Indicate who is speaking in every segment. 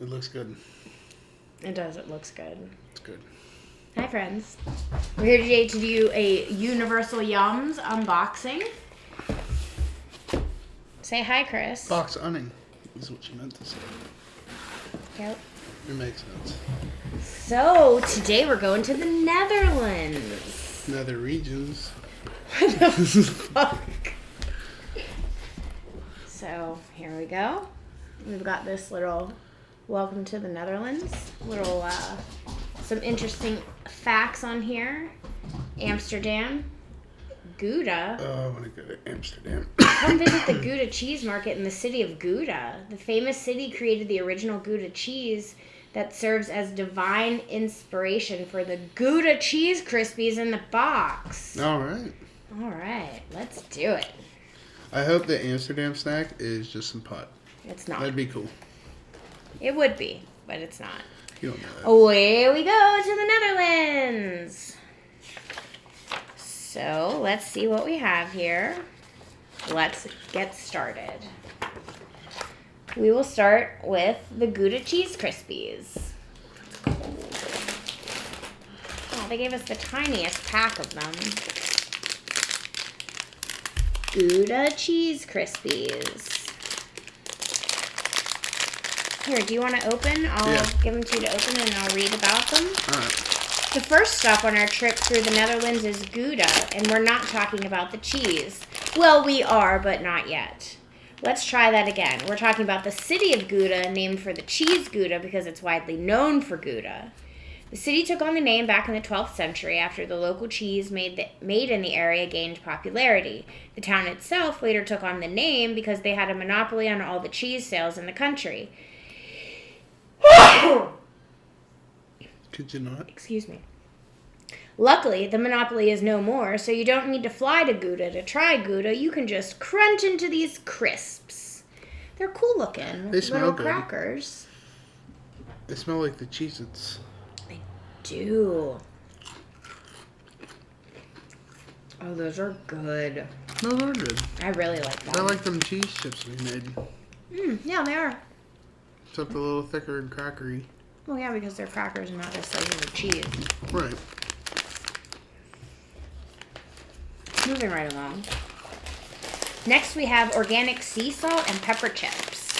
Speaker 1: It looks good.
Speaker 2: It does. It looks good.
Speaker 1: It's good.
Speaker 2: Hi, friends. We're here today to do a Universal Yums unboxing. Say hi, Chris.
Speaker 1: Box unning is what you meant to say.
Speaker 2: Yep.
Speaker 1: It makes sense.
Speaker 2: So, today we're going to the Netherlands.
Speaker 1: Nether regions.
Speaker 2: What the fuck? So, here we go. We've got this little welcome to the Netherlands. Little, some interesting facts on here. Amsterdam. Gouda.
Speaker 1: Oh, I want to go to Amsterdam.
Speaker 2: Come visit the Gouda cheese market in the city of Gouda. The famous city created the original Gouda cheese that serves as divine inspiration for the Gouda cheese Krispies in the box.
Speaker 1: All right.
Speaker 2: All right, let's do it.
Speaker 1: I hope the Amsterdam snack is just some pot.
Speaker 2: It's not.
Speaker 1: That'd be cool.
Speaker 2: It would be, but it's not.
Speaker 1: You don't know that.
Speaker 2: Away we go to the Netherlands. So let's see what we have here. Let's get started. We will start with the Gouda Cheese Krispies. Oh, they gave us the tiniest pack of them. Gouda Cheese Krispies. Here, do you want to open? I'll give them to you to open and I'll read about them.
Speaker 1: All right.
Speaker 2: The first stop on our trip through the Netherlands is Gouda, and we're not talking about the cheese. Well, we are, but not yet. Let's try that again. We're talking about the city of Gouda, named for the cheese Gouda because it's widely known for Gouda. The city took on the name back in the 12th century after the local cheese made in the area gained popularity. The town itself later took on the name because they had a monopoly on all the cheese sales in the country.
Speaker 1: Could you not?
Speaker 2: Excuse me. Luckily, the monopoly is no more, so you don't need to fly to Gouda to try Gouda. You can just crunch into these crisps. They're cool looking.
Speaker 1: They smell
Speaker 2: little
Speaker 1: good.
Speaker 2: crackers.
Speaker 1: They smell like the Cheez-Its.
Speaker 2: They do. Oh, those are good.
Speaker 1: No, they're good.
Speaker 2: I really like them.
Speaker 1: I like them cheese chips we made.
Speaker 2: Yeah, they are.
Speaker 1: Except a little thicker and crackery.
Speaker 2: Well, yeah, because they're crackers and not just slices of cheese.
Speaker 1: Right.
Speaker 2: Moving right along. Next, we have organic sea salt and pepper chips.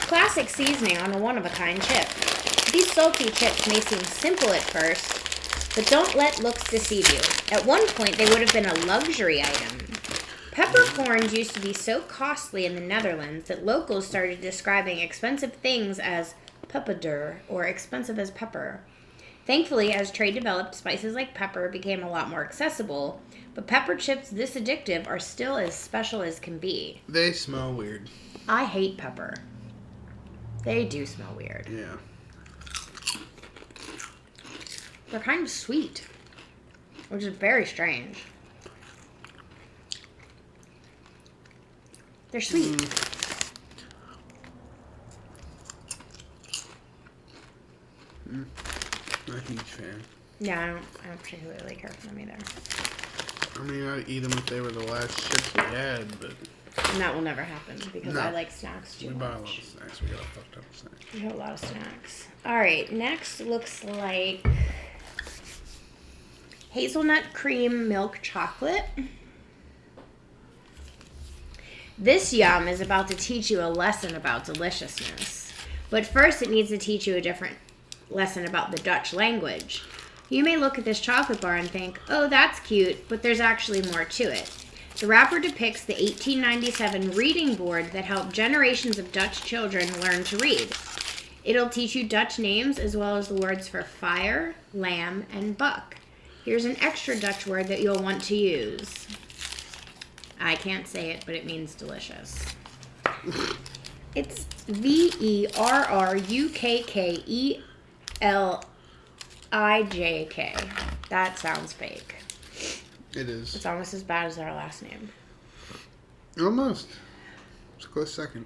Speaker 2: Classic seasoning on a one-of-a-kind chip. These salty chips may seem simple at first, but don't let looks deceive you. At one point, they would have been a luxury item. Peppercorns used to be so costly in the Netherlands that locals started describing expensive things as peperduur, or expensive as pepper. Thankfully, as trade developed, spices like pepper became a lot more accessible, but pepper chips this addictive are still as special as can be.
Speaker 1: They smell weird.
Speaker 2: I hate pepper. They do smell weird.
Speaker 1: Yeah.
Speaker 2: They're kind of sweet, which is very strange. They're sweet.
Speaker 1: Not a huge fan.
Speaker 2: Yeah, I don't particularly care for them either.
Speaker 1: I mean, I'd eat them if they were the last chips we had, but
Speaker 2: And that will never happen because
Speaker 1: No.
Speaker 2: I like snacks too
Speaker 1: we
Speaker 2: much.
Speaker 1: buy a lot of snacks. We got a fucked up snacks.
Speaker 2: We have a lot of snacks. All right, next looks like hazelnut cream milk chocolate. This yum is about to teach you a lesson about deliciousness. But first it needs to teach you a different lesson about the Dutch language. You may look at this chocolate bar and think, oh, that's cute, but there's actually more to it. The wrapper depicts the 1897 reading board that helped generations of Dutch children learn to read. It'll teach you Dutch names as well as the words for fire, lamb, and buck. Here's an extra Dutch word that you'll want to use. I can't say it, but it means delicious. It's VERRUKKELIJK. That sounds fake.
Speaker 1: It is.
Speaker 2: It's almost as bad as our last name.
Speaker 1: Almost. It's a close second.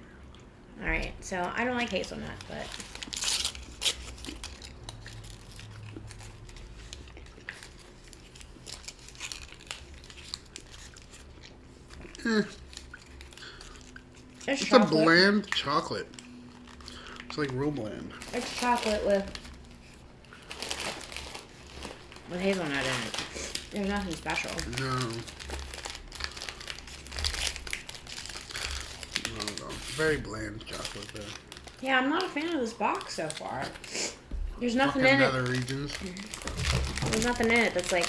Speaker 2: All right, so I don't like hazelnut, but It's
Speaker 1: It's a
Speaker 2: chocolate.
Speaker 1: bland chocolate. It's like real bland.
Speaker 2: It's chocolate with hazelnut in it. There's nothing special.
Speaker 1: No. No. Very bland chocolate though.
Speaker 2: Yeah, I'm not a fan of this box so far. There's nothing
Speaker 1: Fucking
Speaker 2: in it.
Speaker 1: nether regions.
Speaker 2: There's nothing in it that's like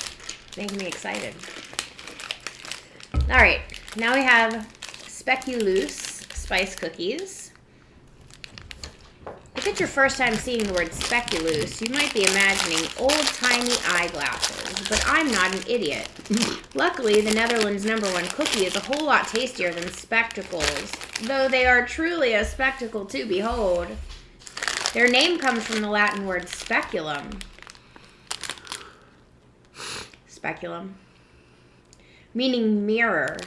Speaker 2: making me excited. All right, now we have Speculoos spice cookies. If it's your first time seeing the word speculoos, you might be imagining old-timey eyeglasses, but I'm not an idiot. Luckily, the Netherlands' #1 cookie is a whole lot tastier than spectacles, though they are truly a spectacle to behold. Their name comes from the Latin word speculum. Speculum. Meaning mirror,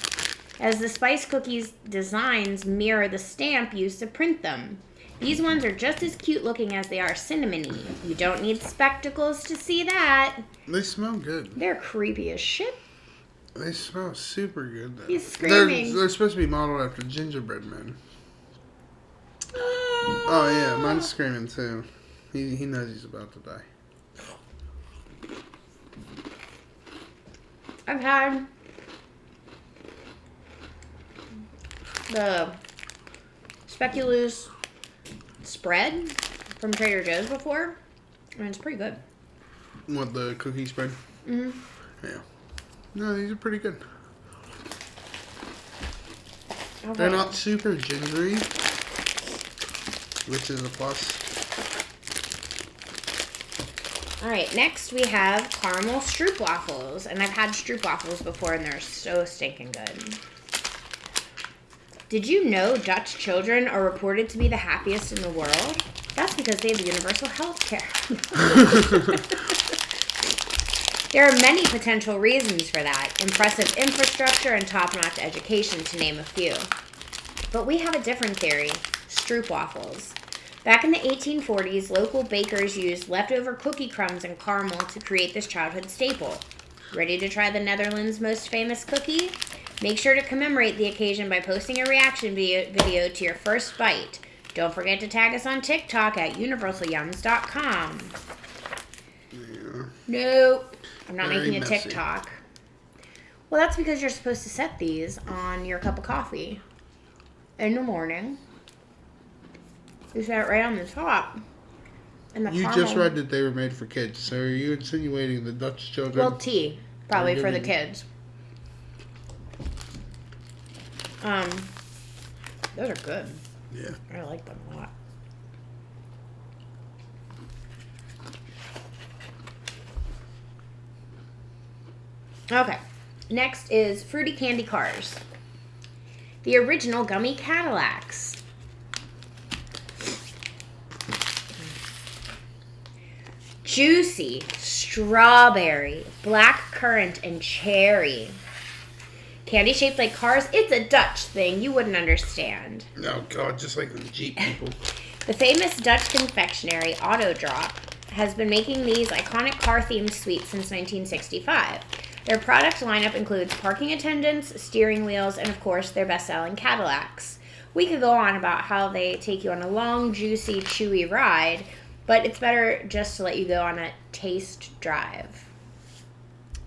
Speaker 2: as the spice cookies' designs mirror the stamp used to print them. These ones are just as cute looking as they are cinnamony. You don't need spectacles to see that.
Speaker 1: They smell good.
Speaker 2: They're creepy as shit.
Speaker 1: They smell super good though.
Speaker 2: He's screaming.
Speaker 1: They're supposed to be modeled after gingerbread men. Oh yeah, mine's screaming too. He knows he's about to die.
Speaker 2: I've had the Speculoos spread from Trader Joe's before, and it's pretty good.
Speaker 1: What, the cookie spread?
Speaker 2: Mm-hmm.
Speaker 1: Yeah. No, these are pretty good.
Speaker 2: Okay.
Speaker 1: They're not super gingery, which is a plus.
Speaker 2: All right, next we have caramel stroopwafels, and I've had stroopwafels before, and they're so stinking good. Did you know Dutch children are reported to be the happiest in the world? That's because they have universal health care. There are many potential reasons for that. Impressive infrastructure and top-notch education, to name a few. But we have a different theory, stroopwafels. Back in the 1840s, local bakers used leftover cookie crumbs and caramel to create this childhood staple. Ready to try the Netherlands' most famous cookie? Make sure to commemorate the occasion by posting a reaction video to your first bite. Don't forget to tag us on TikTok at universalyums.com.
Speaker 1: Yeah.
Speaker 2: Nope. I'm not
Speaker 1: Very
Speaker 2: making a
Speaker 1: messy.
Speaker 2: TikTok. Well, that's because you're supposed to set these on your cup of coffee in the morning. You set it right on the top. And the
Speaker 1: You
Speaker 2: caramel,
Speaker 1: just read that they were made for kids, so are you insinuating the Dutch children?
Speaker 2: well, tea, probably for the
Speaker 1: giving-
Speaker 2: kids. Those are good.
Speaker 1: Yeah.
Speaker 2: I like them a lot. Okay, next is Fruity Candy Cars. The original gummy Cadillacs. Juicy, strawberry, black currant, and cherry. Candy shaped like cars, it's a Dutch thing. You wouldn't understand.
Speaker 1: Oh god, just like the Jeep people.
Speaker 2: The famous Dutch confectionery Autodrop has been making these iconic car-themed sweets since 1965. Their product lineup includes parking attendants, steering wheels, and of course their best-selling Cadillacs. We could go on about how they take you on a long, juicy, chewy ride, but it's better just to let you go on a taste drive.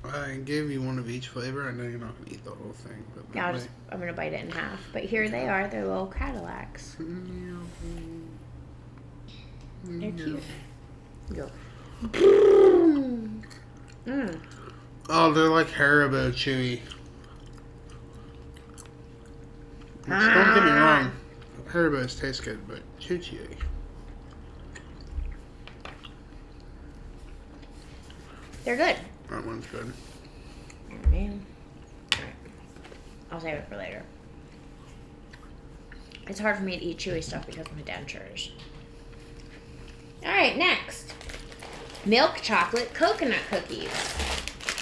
Speaker 1: I gave you one of each flavor. I know you're not going to eat the whole thing. But
Speaker 2: Yeah, I'm going to bite it in half. But here they are. They're little Cadillacs. They're cute. Go. Mm.
Speaker 1: Oh, they're like Haribo chewy. Which, don't get me wrong, Haribo's taste good, but too chewy.
Speaker 2: They're good.
Speaker 1: That one's good.
Speaker 2: Oh, man. Alright. I'll save it for later. It's hard for me to eat chewy stuff because of my dentures. Alright, next. Milk chocolate coconut cookies.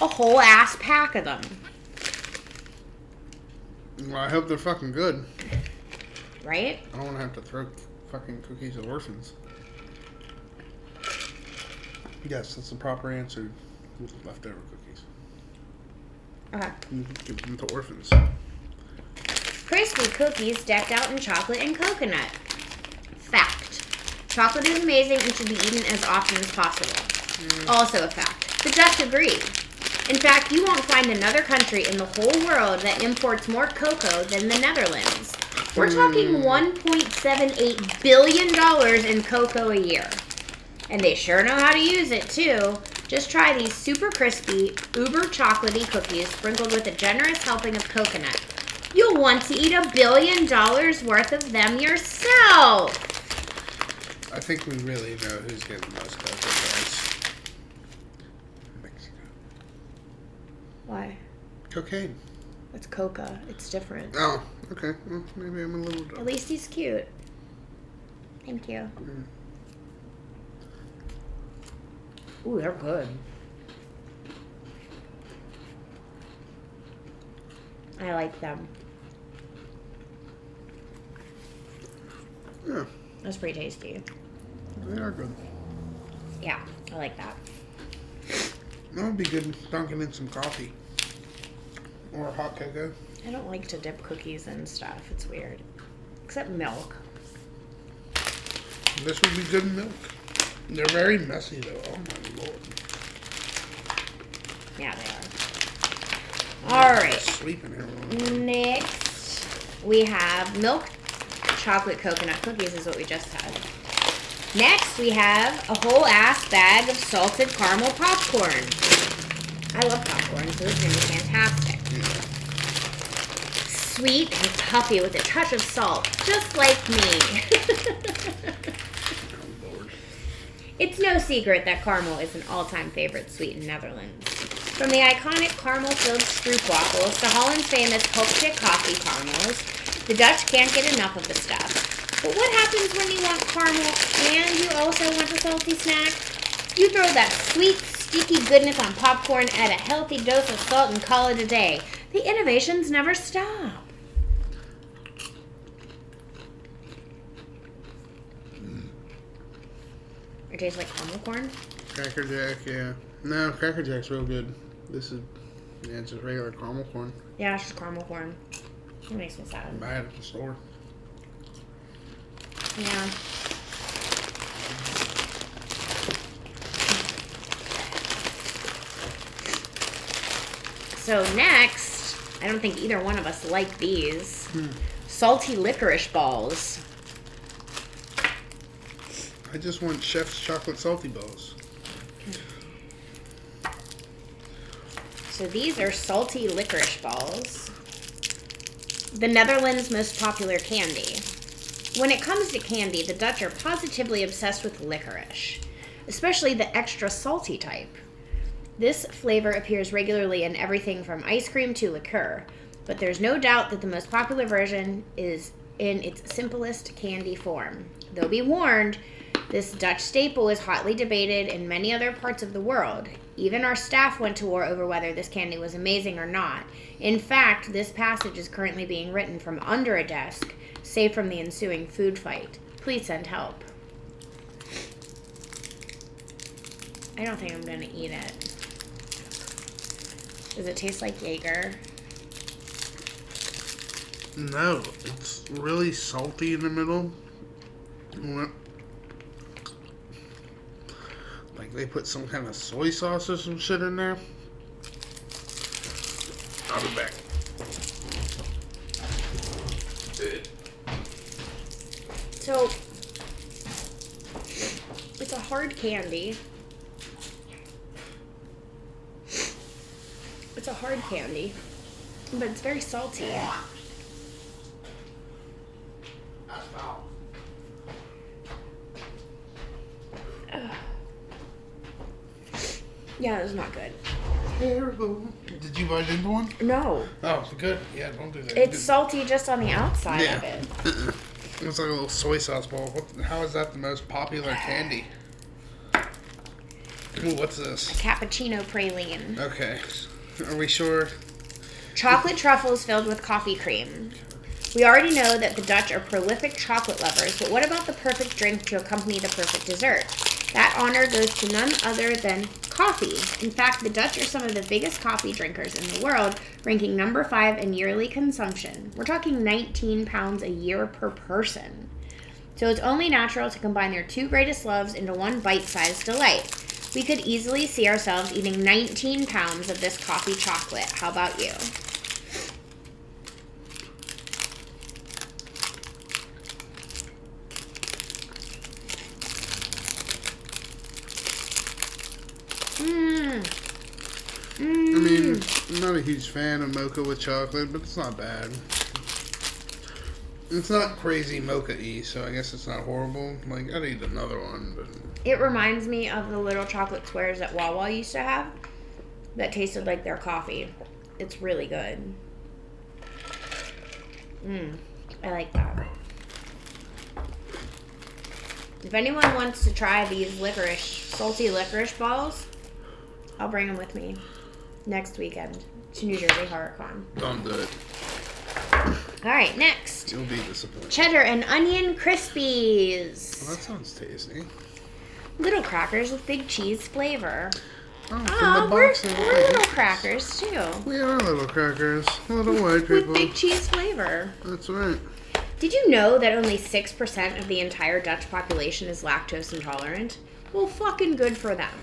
Speaker 2: A whole ass pack of them.
Speaker 1: Well, I hope they're fucking good.
Speaker 2: Right?
Speaker 1: I don't want to have to throw fucking cookies at orphans. Yes, that's the proper answer with leftover cookies.
Speaker 2: Okay.
Speaker 1: You give them to orphans.
Speaker 2: Crispy cookies decked out in chocolate and coconut. Fact. Chocolate is amazing and should be eaten as often as possible. Also a fact. The Dutch agree. In fact, you won't find another country in the whole world that imports more cocoa than the Netherlands. We're talking $1.78 billion in cocoa a year. And they sure know how to use it, too. Just try these super crispy, uber chocolatey cookies sprinkled with a generous helping of coconut. You'll want to eat $1 billion worth of them yourself.
Speaker 1: I think we really know who's getting the most cocoa price. Mexico.
Speaker 2: Why?
Speaker 1: Cocaine.
Speaker 2: It's coca. It's different.
Speaker 1: Oh, okay. Well, maybe I'm a little dumb.
Speaker 2: At least he's cute. Thank you. Ooh, they're good. I like them.
Speaker 1: Yeah,
Speaker 2: That's pretty tasty.
Speaker 1: they are good.
Speaker 2: Yeah, I like that.
Speaker 1: That would be good dunking in some coffee. Or hot cocoa.
Speaker 2: I don't like to dip cookies and stuff. It's weird. Except milk.
Speaker 1: This would be good in milk. They're very messy though. Oh my lord.
Speaker 2: Yeah, they are. Alright.
Speaker 1: Sleeping here.
Speaker 2: Next, we have milk chocolate coconut cookies is what we just had. Next, we have a whole ass bag of salted caramel popcorn. I love popcorn, so this is going to be fantastic.
Speaker 1: Yeah.
Speaker 2: Sweet and puffy with a touch of salt, just like me.
Speaker 1: Oh lord.
Speaker 2: It's no secret that caramel is an all-time favorite sweet in Netherlands. From the iconic caramel-filled stroopwafels to Holland's famous Kopje coffee caramels, the Dutch can't get enough of the stuff. But what happens when you want caramel and you also want a salty snack? You throw that sweet, sticky goodness on popcorn, add a healthy dose of salt, and call it a day. The innovations never stop. It tastes like caramel corn.
Speaker 1: Cracker Jack, yeah. No, Cracker Jack's real good. This is, yeah, it's just regular caramel corn.
Speaker 2: Yeah, it's just caramel corn. It makes me sad.
Speaker 1: Buy it at the store.
Speaker 2: Yeah. So next, I don't think either one of us like these. Salty licorice balls.
Speaker 1: I just want Chef's chocolate salty balls.
Speaker 2: So these are salty licorice balls. The Netherlands' most popular candy. When it comes to candy, the Dutch are positively obsessed with licorice, especially the extra salty type. This flavor appears regularly in everything from ice cream to liqueur, but there's no doubt that the most popular version is in its simplest candy form. Though be warned, this Dutch staple is hotly debated in many other parts of the world. Even our staff went to war over whether this candy was amazing or not. In fact, this passage is currently being written from under a desk, saved from the ensuing food fight. Please send help. I don't think I'm going to eat it. Does it taste like Jaeger?
Speaker 1: No, it's really salty in the middle. Like they put some kind of soy sauce or some shit in there. I'll be back.
Speaker 2: So, it's a hard candy. It's a hard candy, but it's very salty. Yeah, it's not good.
Speaker 1: Terrible. Did you bite into one?
Speaker 2: No.
Speaker 1: Oh, good. Yeah, don't do that.
Speaker 2: It's salty just on the outside of
Speaker 1: Yeah.
Speaker 2: it.
Speaker 1: It's like a little soy sauce ball. How is that the most popular candy? Ooh, what's this?
Speaker 2: Cappuccino praline.
Speaker 1: Okay. Are we sure?
Speaker 2: Chocolate truffles filled with coffee cream. We already know that the Dutch are prolific chocolate lovers, but what about the perfect drink to accompany the perfect dessert? That honor goes to none other than coffee. In fact, the Dutch are some of the biggest coffee drinkers in the world, ranking number 5 in yearly consumption. We're talking 19 pounds a year per person. So it's only natural to combine their two greatest loves into one bite-sized delight. We could easily see ourselves eating 19 pounds of this coffee chocolate. How about you?
Speaker 1: I mean, I'm not a huge fan of mocha with chocolate, but it's not bad. It's not crazy mocha-y, so I guess it's not horrible. Like, I'd eat another one, but...
Speaker 2: It reminds me of the little chocolate squares that Wawa used to have that tasted like their coffee. It's really good. I like that. If anyone wants to try these salty licorice balls, I'll bring them with me next weekend to New Jersey HorrorCon.
Speaker 1: Don't do it.
Speaker 2: All right, next.
Speaker 1: You'll be disappointed.
Speaker 2: Cheddar and onion crispies.
Speaker 1: Well, that sounds tasty.
Speaker 2: Little crackers with big cheese flavor.
Speaker 1: Oh, from
Speaker 2: Oh,
Speaker 1: the
Speaker 2: we're
Speaker 1: box of
Speaker 2: little crackers too.
Speaker 1: We are little crackers. Little white
Speaker 2: With
Speaker 1: people.
Speaker 2: big cheese flavor.
Speaker 1: That's right.
Speaker 2: Did you know that only 6% of the entire Dutch population is lactose intolerant? Well, fucking good for them.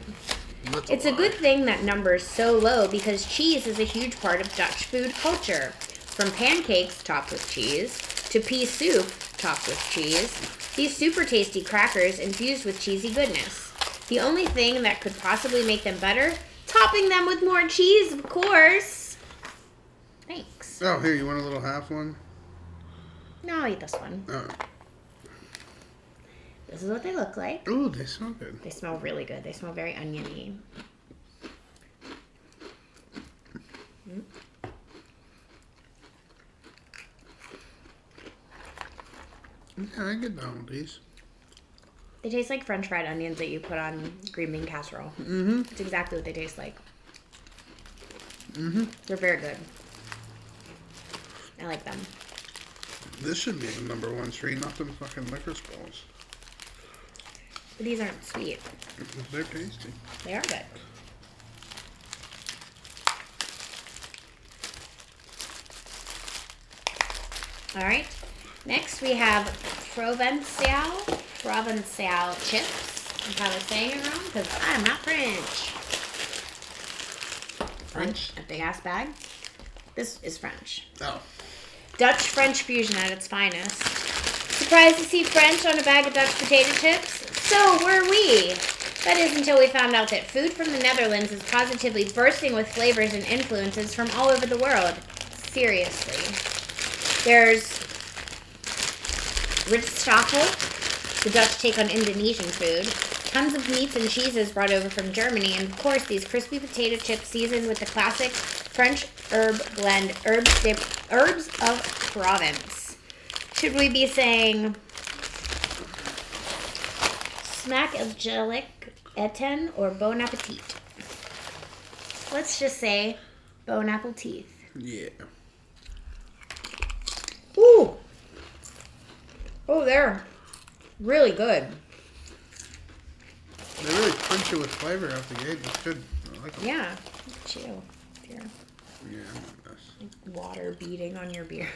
Speaker 2: It's a good thing that number is so low because cheese is a huge part of Dutch food culture. From pancakes topped with cheese to pea soup topped with cheese, these super tasty crackers infused with cheesy goodness. The only thing that could possibly make them better? Topping them with more cheese, of course. Thanks.
Speaker 1: Oh, here, you want a little half one?
Speaker 2: No, I'll eat this one.
Speaker 1: Oh.
Speaker 2: This is what they look like.
Speaker 1: Ooh, they smell good.
Speaker 2: They smell really good. They smell very oniony.
Speaker 1: Yeah, I get down with these.
Speaker 2: They taste like French fried onions that you put on green bean casserole.
Speaker 1: Mm-hmm.
Speaker 2: It's exactly what they taste like.
Speaker 1: Mm-hmm.
Speaker 2: They're very good. I like them.
Speaker 1: This should be the number 1 street, not them fucking licorice balls.
Speaker 2: But these aren't sweet.
Speaker 1: They're tasty.
Speaker 2: They are good. All right. Next we have Provençal chips. I'm probably saying it wrong because I'm not French.
Speaker 1: French?
Speaker 2: A big ass bag. This is French.
Speaker 1: Oh.
Speaker 2: Dutch-French fusion at its finest. Surprised to see French on a bag of Dutch potato chips? So were we. That is until we found out that food from the Netherlands is positively bursting with flavors and influences from all over the world. Seriously. There's Rijstwafel, the Dutch take on Indonesian food. Tons of meats and cheeses brought over from Germany, and of course these crispy potato chips seasoned with the classic French herb blend, herbs of Provence. Should we be saying smack angelic eten or bon appetit? Let's just say bon appetit.
Speaker 1: Yeah.
Speaker 2: Ooh! Oh, they're really good.
Speaker 1: They really punch you with flavor out the gate. It's good. I like them.
Speaker 2: Yeah. Chill. Here.
Speaker 1: Yeah, that's
Speaker 2: Water beating on your beer.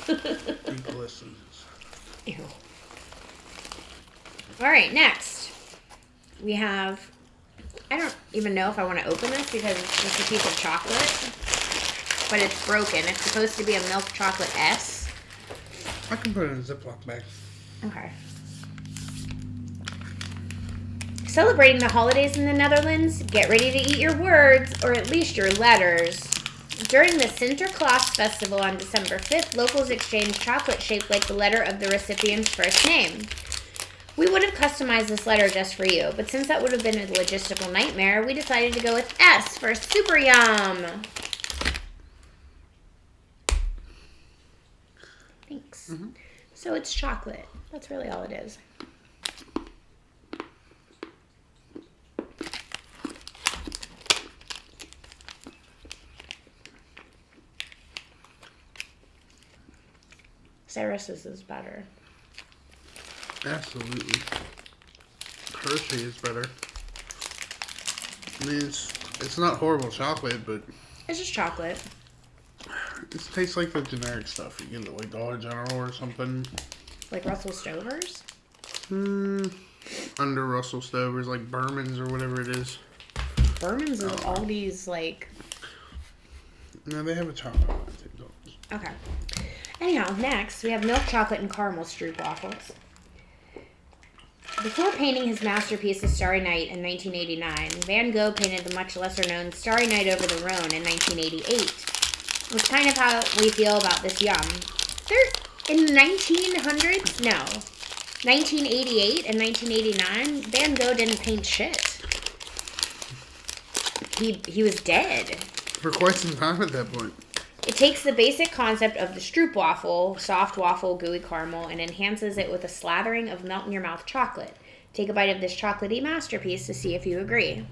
Speaker 1: it glistens.
Speaker 2: Ew. All right, next we have. I don't even know if I want to open this because it's just a piece of chocolate, but it's broken. It's supposed to be a milk chocolate S.
Speaker 1: I can put it in a Ziploc bag.
Speaker 2: Okay. Celebrating the holidays in the Netherlands, get ready to eat your words, or at least your letters. During the Sinterklaas festival on December 5th, locals exchanged chocolate shaped like the letter of the recipient's first name. We would have customized this letter just for you, but since that would have been a logistical nightmare, we decided to go with S for Super Yum. Thanks.
Speaker 1: Mm-hmm.
Speaker 2: So it's chocolate. That's really all it is. Cyrus's is better.
Speaker 1: Absolutely. Hershey is better. I mean, it's not horrible chocolate, but
Speaker 2: It's just chocolate.
Speaker 1: it tastes like the generic stuff you get at like Dollar General or something.
Speaker 2: Like Russell Stover's?
Speaker 1: Under Russell Stover's, like Berman's or whatever it is.
Speaker 2: Berman's is all these, like...
Speaker 1: No, they have a chocolate one, I think.
Speaker 2: Okay. Anyhow, next, we have milk chocolate and caramel stroopwafels. Before painting his masterpiece, The Starry Night, in 1989, Van Gogh painted the much lesser-known Starry Night over the Rhone in 1988. It's kind of how we feel about this yum. In the 1900s? No. 1988 and 1989, Van Gogh didn't paint shit. He was dead.
Speaker 1: For quite some time at that point.
Speaker 2: It takes the basic concept of the stroopwafel, soft waffle, gooey caramel, and enhances it with a slathering of melt-in-your-mouth chocolate. Take a bite of this chocolatey masterpiece to see if you agree.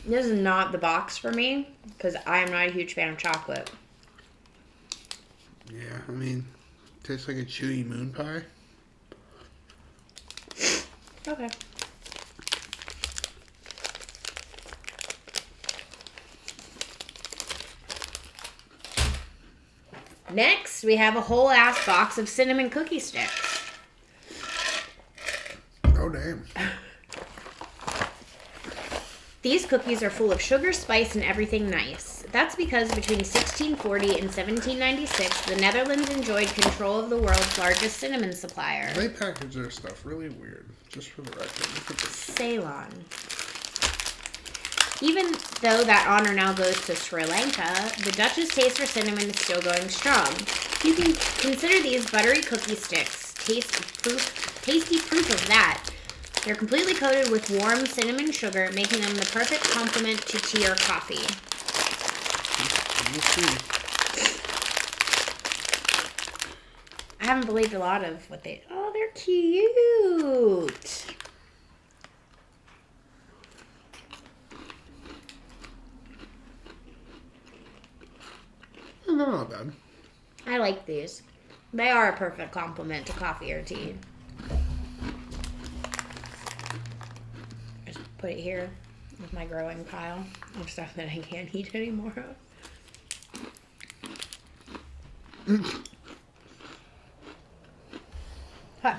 Speaker 2: This is not the box for me, because I am not a huge fan of chocolate.
Speaker 1: Yeah, I mean, tastes like a chewy moon pie.
Speaker 2: Okay. Next, we have a whole ass box of cinnamon cookie sticks.
Speaker 1: Oh, damn.
Speaker 2: These cookies are full of sugar, spice, and everything nice. That's because between 1640 and 1796, the Netherlands enjoyed control of the world's largest cinnamon supplier.
Speaker 1: They package their stuff really weird, just for the record. Look at this.
Speaker 2: Ceylon. Even though that honor now goes to Sri Lanka, the Dutch's taste for cinnamon is still going strong. You can consider these buttery cookie sticks tasty proof of that. They're completely coated with warm cinnamon sugar, making them the perfect complement to tea or coffee.
Speaker 1: We'll see.
Speaker 2: I haven't believed a lot of what they... Oh, they're cute.
Speaker 1: Oh, they're not bad.
Speaker 2: I like these. They are a perfect complement to coffee or tea. Just put it here with my growing pile of stuff that I can't eat anymore of. Huh.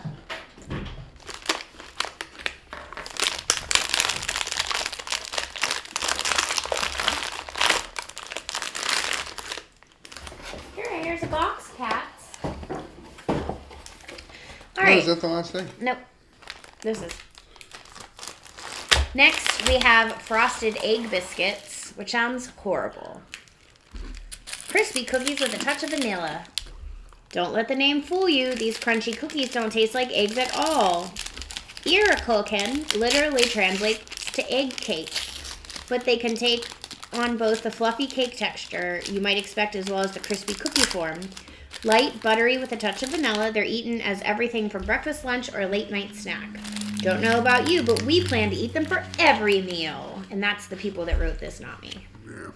Speaker 2: Here's a box, cats. All right.
Speaker 1: Oh, is that the last thing?
Speaker 2: Nope. This is. Next, we have frosted egg biscuits, which sounds horrible. Crispy cookies with a touch of vanilla. Don't let the name fool you. These crunchy cookies don't taste like eggs at all. Irrikoken literally translates to egg cake, but they can take on both the fluffy cake texture you might expect as well as the crispy cookie form. Light, buttery with a touch of vanilla, they're eaten as everything from breakfast, lunch, or a late night snack. Don't know about you, but we plan to eat them for every meal. And that's the people that wrote this, not me.
Speaker 1: Yeah.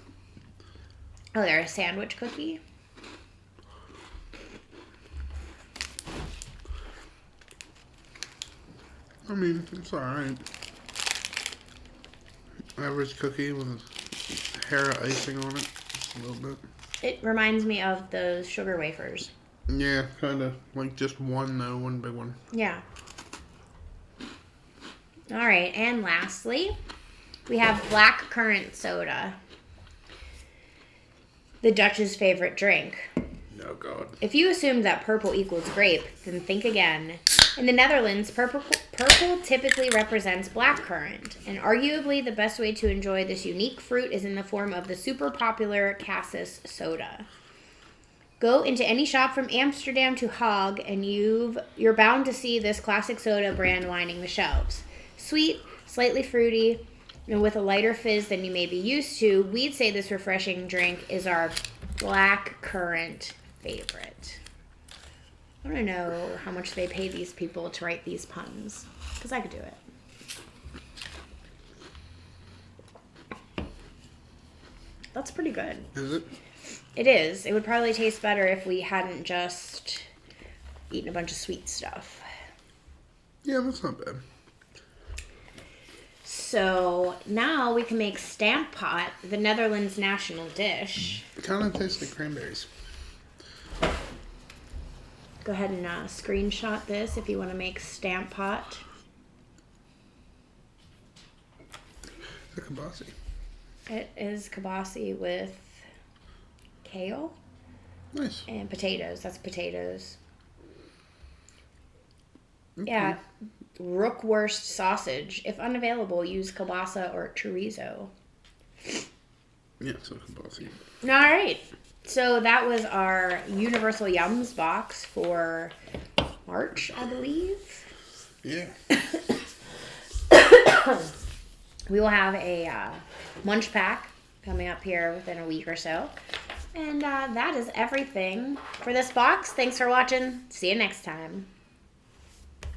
Speaker 2: Oh, they're a sandwich cookie?
Speaker 1: I mean, it's alright. Average cookie with a hair of icing on it. Just a little bit.
Speaker 2: It reminds me of those sugar wafers.
Speaker 1: Yeah, kind of. Like just one, though. One big one.
Speaker 2: Yeah. All right, and lastly, we have black currant soda. The Dutch's favorite drink.
Speaker 1: Oh, God.
Speaker 2: If you assumed that purple equals grape, then think again. In the Netherlands, purple typically represents blackcurrant, and arguably the best way to enjoy this unique fruit is in the form of the super popular Cassis soda. Go into any shop from Amsterdam to Hague, and you're bound to see this classic soda brand lining the shelves. Sweet, slightly fruity, and with a lighter fizz than you may be used to, we'd say this refreshing drink is our blackcurrant favorite. I want to know how much they pay these people to write these puns, because I could do it. That's pretty good.
Speaker 1: Is it?
Speaker 2: It is. It would probably taste better if we hadn't just eaten a bunch of sweet stuff.
Speaker 1: Yeah, that's not bad.
Speaker 2: So now we can make Stamp Pot, the Netherlands' national dish.
Speaker 1: It kind of tastes like cranberries.
Speaker 2: Go ahead and screenshot this if you want to make Stamp Pot.
Speaker 1: It's a kibasi.
Speaker 2: It is kibasi with kale
Speaker 1: Nice.
Speaker 2: and potatoes. That's potatoes.
Speaker 1: Okay.
Speaker 2: Yeah. Rookwurst sausage. If unavailable, use kielbasa or chorizo.
Speaker 1: Yeah, so kibasi.
Speaker 2: All right. So that was our Universal Yums box for March, I believe.
Speaker 1: Yeah.
Speaker 2: We will have a munch pack coming up here within a week or so. And that is everything for this box. Thanks for watching. See you next time.